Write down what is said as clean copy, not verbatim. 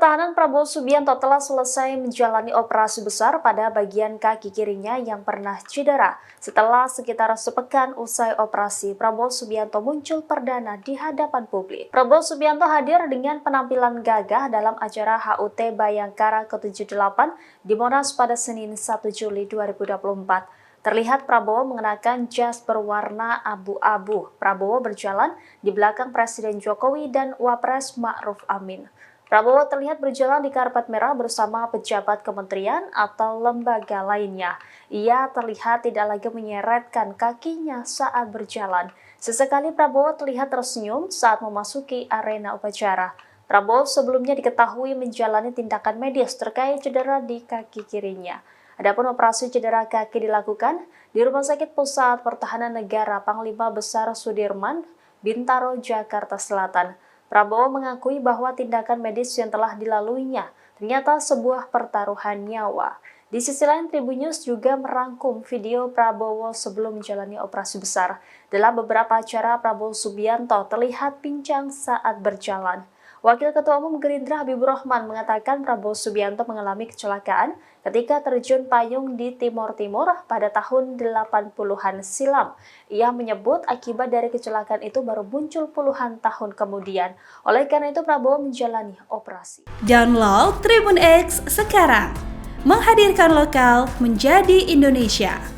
Pertahanan Prabowo Subianto telah selesai menjalani operasi besar pada bagian kaki kirinya yang pernah cedera. Setelah sekitar sepekan usai operasi, Prabowo Subianto muncul perdana di hadapan publik. Prabowo Subianto hadir dengan penampilan gagah dalam acara HUT Bayangkara ke-78 di Monas pada Senin 1 Juli 2024. Terlihat Prabowo mengenakan jas berwarna abu-abu. Prabowo berjalan di belakang Presiden Jokowi dan Wapres Ma'ruf Amin. Prabowo terlihat berjalan di karpet merah bersama pejabat kementerian atau lembaga lainnya. Ia terlihat tidak lagi menyeretkan kakinya saat berjalan. Sesekali Prabowo terlihat tersenyum saat memasuki arena upacara. Prabowo sebelumnya diketahui menjalani tindakan medis terkait cedera di kaki kirinya. Adapun operasi cedera kaki dilakukan di Rumah Sakit Pusat Pertahanan Negara Panglima Besar Sudirman, Bintaro, Jakarta Selatan. Prabowo mengakui bahwa tindakan medis yang telah dilaluinya ternyata sebuah pertaruhan nyawa. Di sisi lain, Tribunnews juga merangkum video Prabowo sebelum menjalani operasi besar. Dalam beberapa acara, Prabowo Subianto terlihat pincang saat berjalan. Wakil Ketua Umum Gerindra Habibur Rahman mengatakan Prabowo Subianto mengalami kecelakaan ketika terjun payung di Timor Timur pada tahun 80-an silam. Ia menyebut akibat dari kecelakaan itu baru muncul puluhan tahun kemudian. Oleh karena itu Prabowo menjalani operasi. Download Tribun X sekarang, menghadirkan lokal menjadi Indonesia.